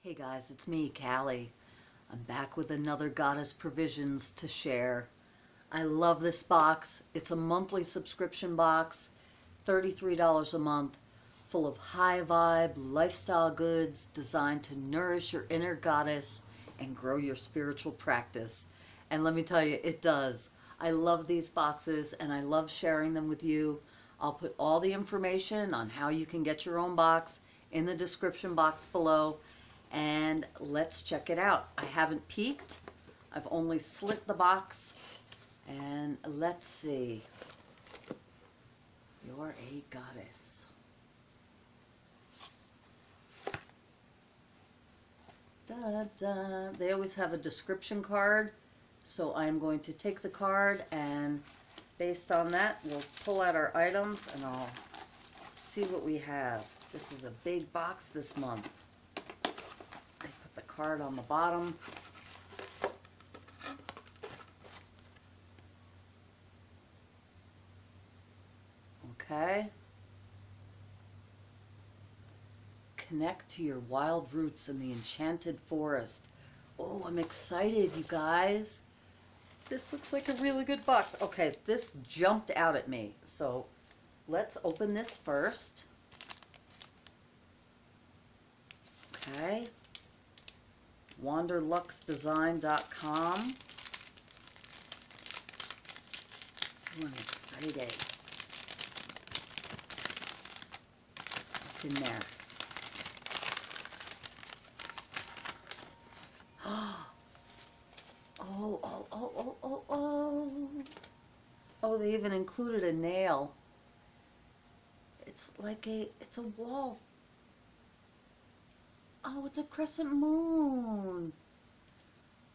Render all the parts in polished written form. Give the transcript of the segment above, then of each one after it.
Hey guys, it's me, Cali. I'm back with another Goddess Provisions to share. I love this box. It's a monthly subscription box, $33 a month, full of high vibe lifestyle goods designed to nourish your inner goddess and grow your spiritual practice. And let me tell you, it does. I love these boxes and I love sharing them with you. I'll put all the information on how you can get your own box in the description box below. And let's check it out. I haven't peeked. I've only slit the box. And let's see. You're a goddess. Da, da. They always have a description card. So I'm going to take the card and based on that, we'll pull out our items and I'll see what we have. This is a big box this month. The card on the bottom. Okay. Connect to your wild roots in the enchanted forest. Oh, I'm excited, you guys. This looks like a really good box. Okay, this jumped out at me. So let's open this first. Okay. Wanderluxedesign.com. Oh, I'm excited. What's in there? Oh, they even included a nail. It's like it's a wall. Oh, it's a crescent moon.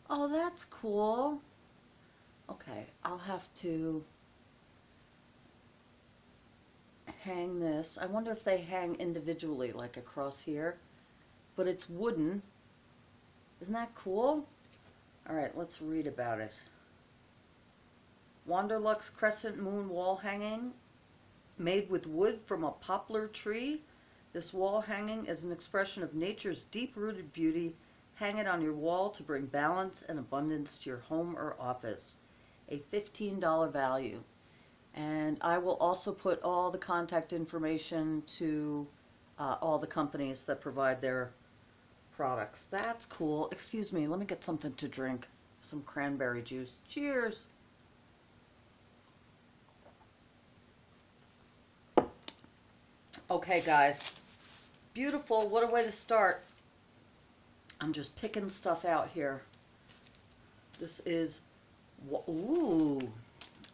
Oh, that's cool. Okay, I'll have to hang this. I wonder if they hang individually, like across here. But it's wooden. Isn't that cool? All right, let's read about it. Wanderluxe crescent moon wall hanging, made with wood from a poplar tree. This wall hanging is an expression of nature's deep-rooted beauty. Hang it on your wall to bring balance and abundance to your home or office. A $15 value. And I will also put all the contact information to all the companies that provide their products. That's cool. Excuse me, let me get something to drink. Some cranberry juice. Cheers! Okay, guys. Beautiful. What a way to start. I'm just picking stuff out here. This is, ooh,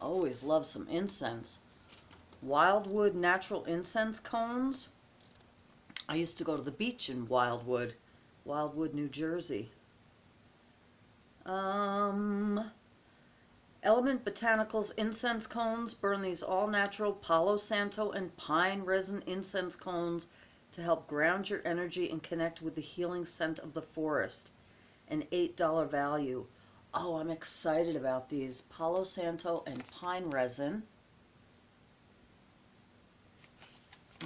always love some incense. Wildwood natural incense cones. I used to go to the beach in Wildwood, New Jersey. Element Botanicals incense cones. Burn these all-natural Palo, Santo, and pine resin incense cones to help ground your energy and connect with the healing scent of the forest. An $8 value. Oh, I'm excited about these. Palo Santo and pine resin.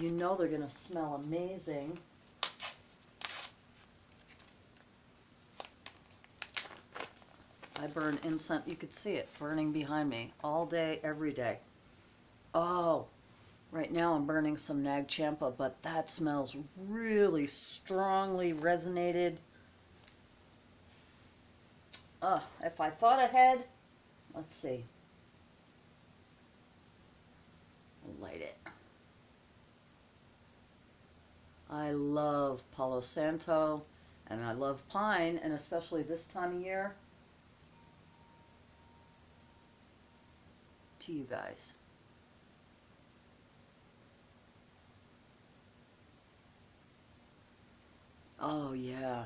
You know they're going to smell amazing. I burn incense. You could see it burning behind me all day, every day. Oh, right now I'm burning some Nag Champa, but that smells really strongly resonated. If I thought ahead, let's see. I'll light it. I love Palo Santo, and I love pine, and especially this time of year. To you guys. Oh, yeah.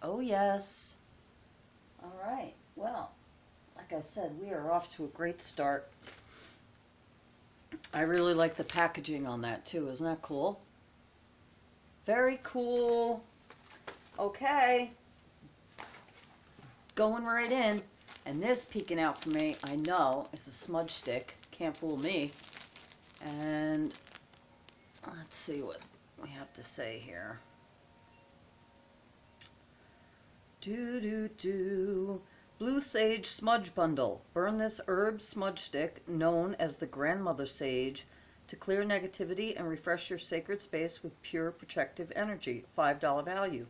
Oh, yes. All right. Well, like I said, we are off to a great start. I really like the packaging on that, too. Isn't that cool? Very cool. Okay. Going right in. And this peeking out for me, I know, is a smudge stick. Can't fool me. And let's see what we have to say here. Blue Sage Smudge Bundle. Burn this herb smudge stick, known as the Grandmother Sage, to clear negativity and refresh your sacred space with pure protective energy. $5 value.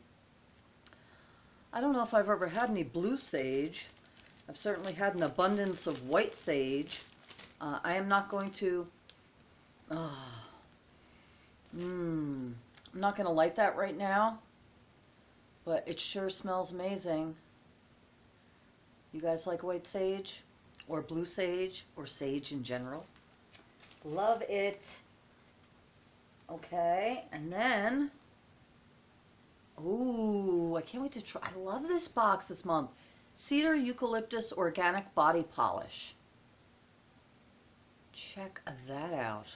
I don't know if I've ever had any blue sage. I've certainly had an abundance of white sage. I am not going to... I'm not going to light that right now, but it sure smells amazing. You guys like white sage or blue sage or sage in general? Love it. Okay, and then, ooh, I can't wait to try. I love this box this month. Cedar Eucalyptus Organic Body Polish. Check that out.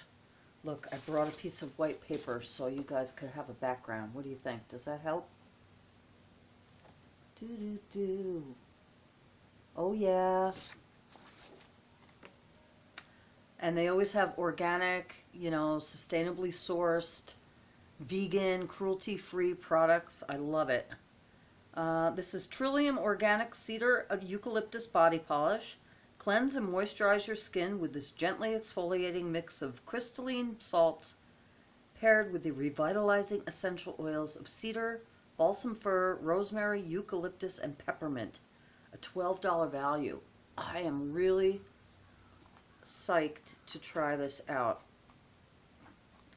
Look, I brought a piece of white paper so you guys could have a background. What do you think? Does that help? Oh yeah. And they always have organic, you know, sustainably sourced, vegan, cruelty-free products. I love it. This is Trillium Organic Cedar Eucalyptus Body Polish. Cleanse and moisturize your skin with this gently exfoliating mix of crystalline salts paired with the revitalizing essential oils of cedar, balsam fir, rosemary, eucalyptus, and peppermint. A $12 value. I am really psyched to try this out.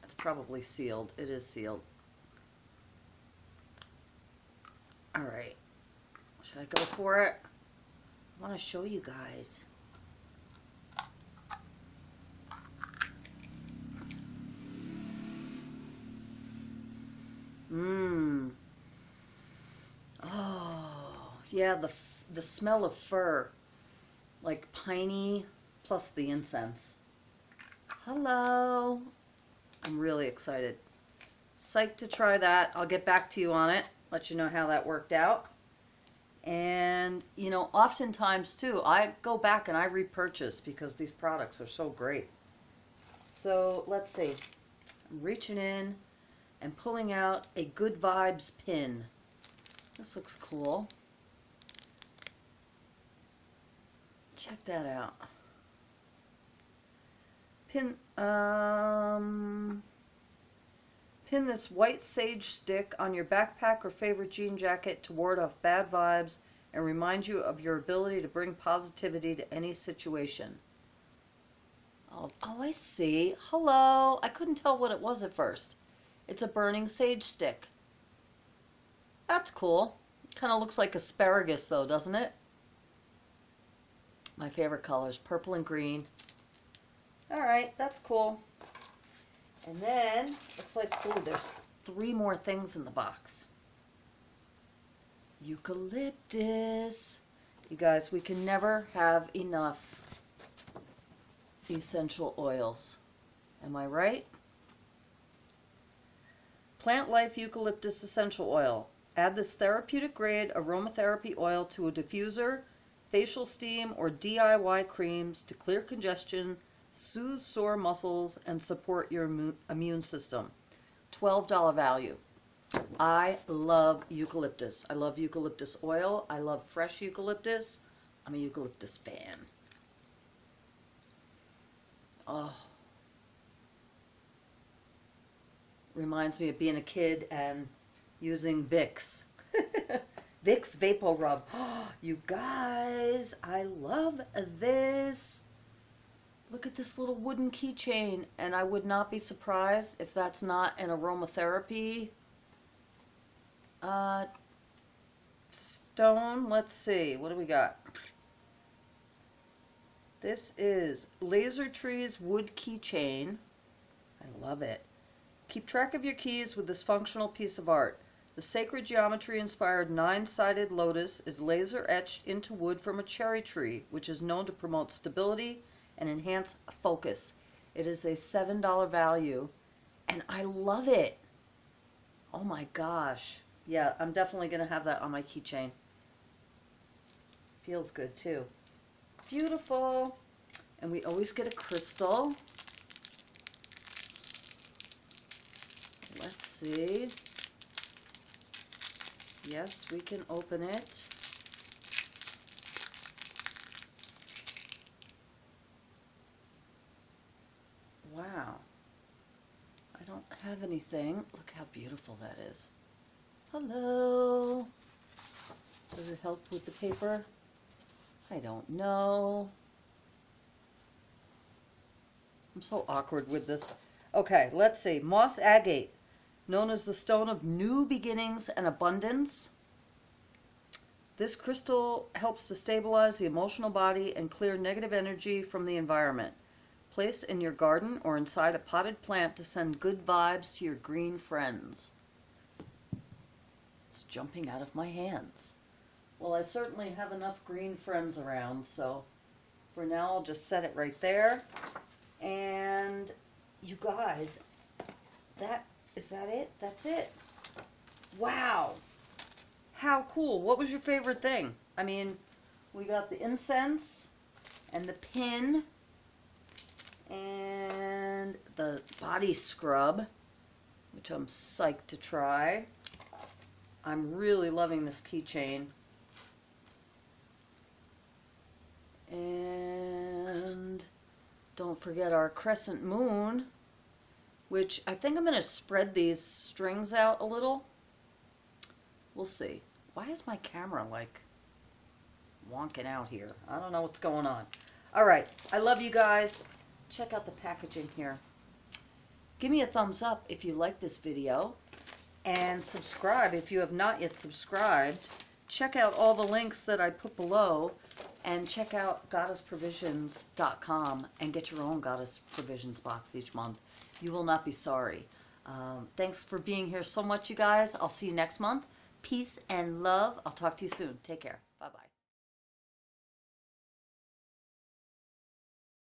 It's probably sealed. It is sealed. All right. Should I go for it? I want to show you guys. Oh, yeah, the smell of fir, like piney, plus the incense. Hello. I'm really excited. Psyched to try that. I'll get back to you on it, let you know how that worked out. And, you know, oftentimes, too, I go back and I repurchase because these products are so great. So, let's see. I'm reaching in and pulling out a Good Vibes pin. This looks cool. Check that out. Pin this white sage stick on your backpack or favorite jean jacket to ward off bad vibes and remind you of your ability to bring positivity to any situation. Oh, I see. Hello. I couldn't tell what it was at first. It's a burning sage stick. That's cool. Kind of looks like asparagus though, doesn't it? My favorite colors, purple and green. Alright, that's cool. And then, looks like, ooh, there's 3 more things in the box. Eucalyptus. You guys, we can never have enough essential oils. Am I right? Plantlife Eucalyptus Essential Oil. Add this therapeutic grade aromatherapy oil to a diffuser, facial steam, or DIY creams to clear congestion, soothe sore muscles, and support your immune system. $12 value. I love eucalyptus. I love eucalyptus oil. I love fresh eucalyptus. I'm a eucalyptus fan. Oh. Reminds me of being a kid and using Vicks. Vicks Vapor Rub. You guys, I love this. Look at this little wooden keychain, and I would not be surprised if that's not an aromatherapy stone. Let's see, what do we got? This is Laser Trees Wood Keychain. I love it. Keep track of your keys with this functional piece of art. The sacred geometry-inspired 9-sided lotus is laser etched into wood from a cherry tree, which is known to promote stability and enhance focus. It is a $7 value, and I love it. Oh my gosh. Yeah, I'm definitely going to have that on my keychain. Feels good too. Beautiful. And we always get a crystal. Let's see. Yes, we can open it. Wow. I don't have anything. Look how beautiful that is. Hello. Does it help with the paper? I don't know. I'm so awkward with this. Okay, let's see. Moss agate, known as the stone of new beginnings and abundance. This crystal helps to stabilize the emotional body and clear negative energy from the environment. Place in your garden or inside a potted plant to send good vibes to your green friends. It's jumping out of my hands. Well, I certainly have enough green friends around, so for now I'll just set it right there. And you guys, is that it? That's it. Wow. How cool. What was your favorite thing? I mean, we got the incense and the pin and the body scrub, which I'm psyched to try. I'm really loving this keychain. And don't forget our crescent moon, which I think I'm going to spread these strings out a little. We'll see. Why is my camera like wonking out here? I don't know what's going on. All right. I love you guys. Check out the packaging here. Give me a thumbs up if you like this video. And subscribe if you have not yet subscribed. Check out all the links that I put below. And check out goddessprovisions.com and get your own Goddess Provisions box each month. You will not be sorry. Thanks for being here so much, you guys. I'll see you next month. Peace and love. I'll talk to you soon. Take care. Bye-bye.